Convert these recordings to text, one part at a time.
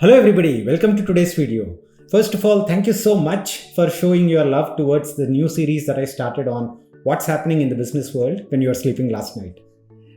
Hello everybody, welcome to today's video. First of all, thank you so much for showing your love towards the new series that I started on what's happening in the business world when you are sleeping last night.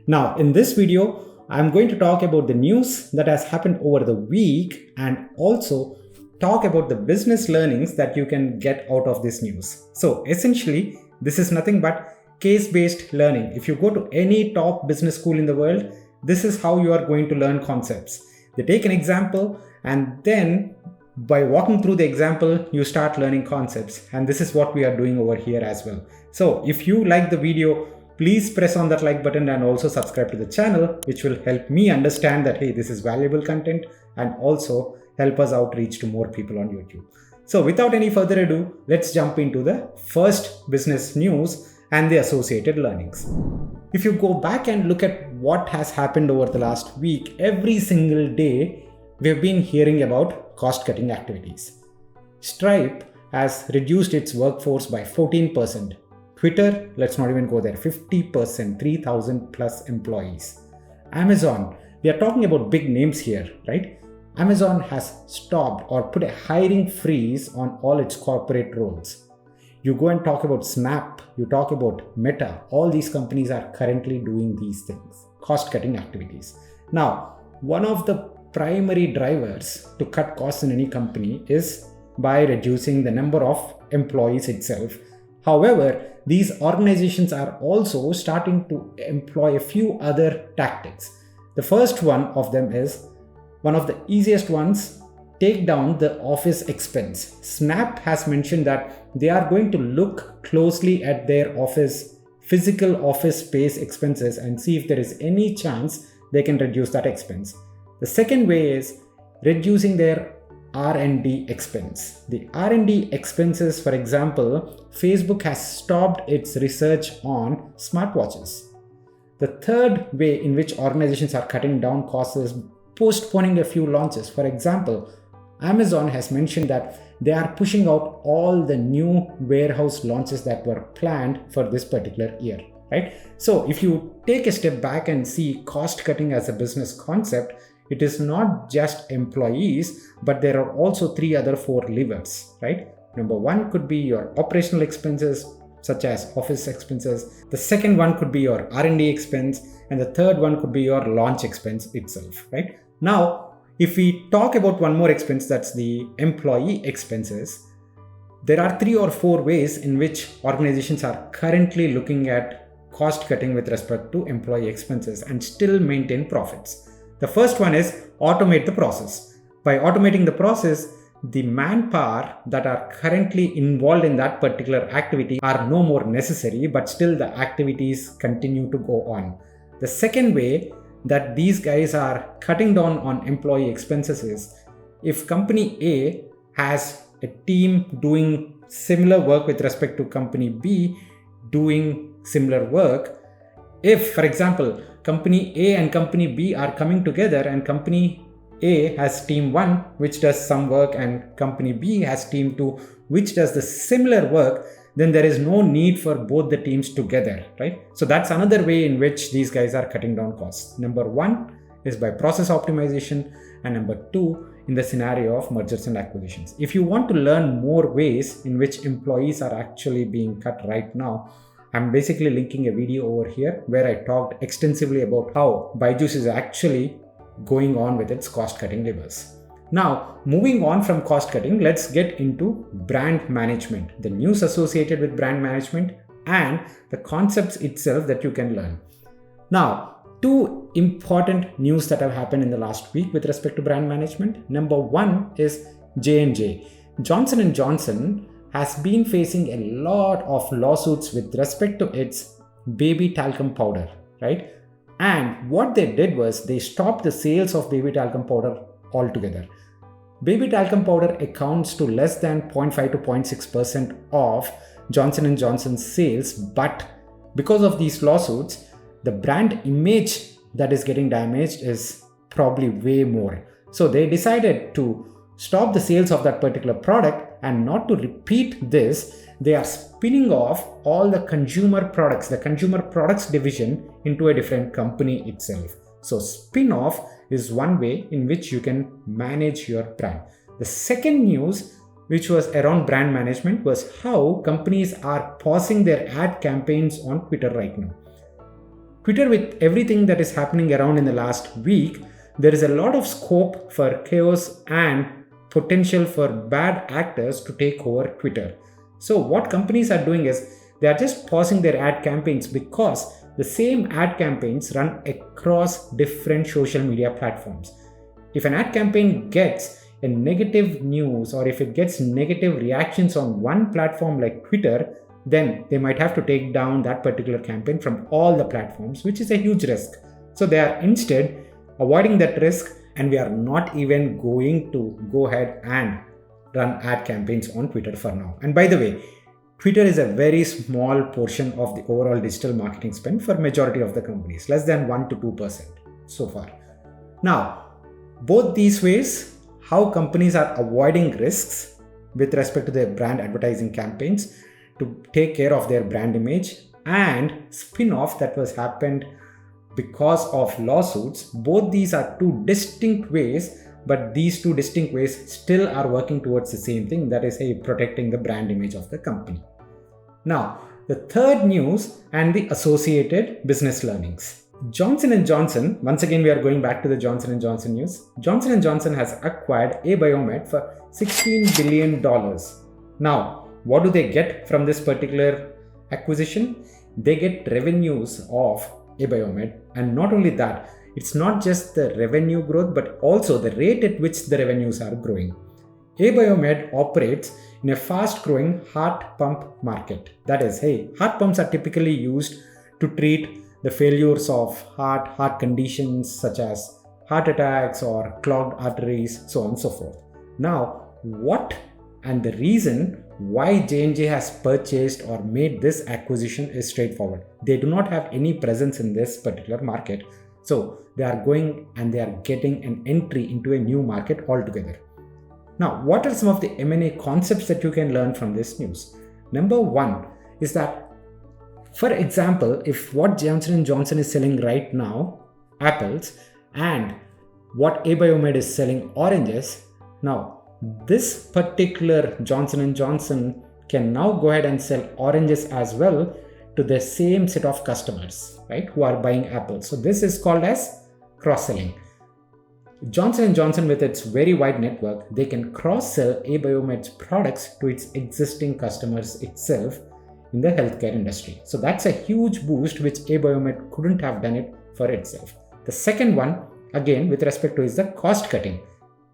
Now, in this video, I'm going to talk about the news that has happened over the week and also talk about the business learnings that you can get out of this news. So essentially, this is nothing but case-based learning. If you go to any top business school in the world, this is how you are going to learn concepts. They take an example and then by walking through the example, you start learning concepts. And this is what we are doing over here as well. So if you like the video, please press on that like button and also subscribe to the channel, which will help me understand that, hey, this is valuable content and also help us outreach to more people on YouTube. So without any further ado, let's jump into the first business news and the associated learnings. If you go back and look at what has happened over the last week, every single day, we've been hearing about cost-cutting activities. Stripe has reduced its workforce by 14%. Twitter, let's not even go there, 50%, 3,000 plus employees. Amazon, we are talking about big names here, right? Amazon has stopped or put a hiring freeze on all its corporate roles. You go and talk about Snap, you talk about Meta, all these companies are currently doing these things, cost-cutting activities. Now, one of the primary drivers to cut costs in any company is by reducing the number of employees itself. However, these organizations are also starting to employ a few other tactics. The first one of them is one of the easiest ones, take down the office expense. Snap has mentioned that they are going to look closely at their physical office space expenses and see if there is any chance they can reduce that expense. The second way is reducing their R&D expense. The R&D expenses, for example, Facebook has stopped its research on smartwatches. The third way in which organizations are cutting down costs is postponing a few launches. For example, Amazon has mentioned that they are pushing out all the new warehouse launches that were planned for this particular year, right? So if you take a step back and see cost cutting as a business concept, it is not just employees, but there are also four levers, right? Number one could be your operational expenses, such as office expenses. The second one could be your R&D expense. And the third one could be your launch expense itself, right? Now, if we talk about one more expense, that's the employee expenses, there are 3 or 4 ways in which organizations are currently looking at cost cutting with respect to employee expenses and still maintain profits. The first one is automate the process. By automating the process, the manpower that are currently involved in that particular activity are no more necessary, but still the activities continue to go on. The second way that these guys are cutting down on employee expenses is if company A has a team doing similar work with respect to company B doing similar work, if, for example, company A and company B are coming together and company A has team 1 which does some work and company B has team 2 which does the similar work, then there is no need for both the teams together, right? So that's another way in which these guys are cutting down costs. Number 1 is by process optimization and number 2 in the scenario of mergers and acquisitions. If you want to learn more ways in which employees are actually being cut right now, I'm basically linking a video over here where I talked extensively about how Byju's is actually going on with its cost cutting levers. Now, moving on from cost cutting, let's get into brand management, the news associated with brand management and the concepts itself that you can learn. Now, 2 important news that have happened in the last week with respect to brand management. Number 1 is J&J. Johnson & Johnson has been facing a lot of lawsuits with respect to its baby talcum powder, right? And what they did was they stopped the sales of baby talcum powder altogether. Baby talcum powder accounts to less than 0.5 to 0.6% of Johnson & Johnson's sales, but because of these lawsuits, the brand image that is getting damaged is probably way more. So they decided to stop the sales of that particular product, and not to repeat this, they are spinning off all the consumer products division into a different company itself. So spin-off is one way in which you can manage your brand. The second news, which was around brand management, was how companies are pausing their ad campaigns on Twitter right now. Twitter, with everything that is happening around in the last week, there is a lot of scope for chaos and potential for bad actors to take over Twitter. So what companies are doing is they are just pausing their ad campaigns because the same ad campaigns run across different social media platforms. If an ad campaign gets a negative news or if it gets negative reactions on one platform like Twitter, then they might have to take down that particular campaign from all the platforms, which is a huge risk. So they are instead avoiding that risk, and we are not even going to go ahead and run ad campaigns on Twitter for now. And by the way, Twitter is a very small portion of the overall digital marketing spend for majority of the companies, less than 1 to 2% so far. Now, both these ways, how companies are avoiding risks with respect to their brand advertising campaigns to take care of their brand image and spin-off that was happened because of lawsuits. Both these are two distinct ways, but these two distinct ways still are working towards the same thing, that is, protecting the brand image of the company. Now, the third news and the associated business learnings. Johnson & Johnson, once again we are going back to the Johnson & Johnson news. Johnson & Johnson has acquired Abiomed for $16 billion. Now, what do they get from this particular acquisition? They get revenues of Abiomed, and not only that, it's not just the revenue growth but also the rate at which the revenues are growing. Abiomed operates in a fast-growing heart pump market. That is, heart pumps are typically used to treat the failures of heart conditions such as heart attacks or clogged arteries, so on and so forth. Now, what and the reason why J&J has purchased or made this acquisition is straightforward. They do not have any presence in this particular market. So they are going and they are getting an entry into a new market altogether. Now, what are some of the M&A concepts that you can learn from this news? Number one is that, for example, if what Johnson & Johnson is selling right now, apples, and what Abiomed is selling, oranges, now this particular Johnson & Johnson can now go ahead and sell oranges as well to the same set of customers, right, who are buying apples. So this is called as cross-selling. Johnson & Johnson, with its very wide network, they can cross-sell Abiomed's products to its existing customers itself in the healthcare industry. So that's a huge boost which Abiomed couldn't have done it for itself. The second one, again, with respect to, is the cost cutting.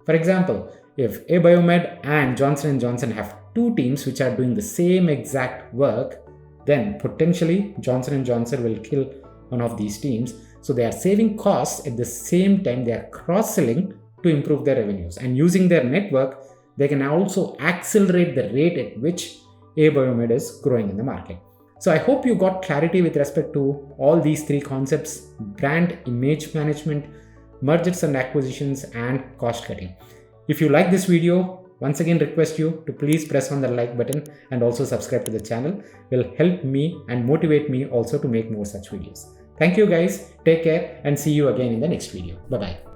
For example, if Abiomed and Johnson & Johnson have two teams which are doing the same exact work, then potentially Johnson & Johnson will kill one of these teams. So they are saving costs at the same time they are cross-selling to improve their revenues. And using their network, they can also accelerate the rate at which Abiomed is growing in the market. So I hope you got clarity with respect to all these three concepts: brand image management, mergers and acquisitions, and cost cutting. If you like this video, once again request you to please press on the like button and also subscribe to the channel. It will help me and motivate me also to make more such videos. Thank you guys, take care, and see you again in the next video. Bye-bye.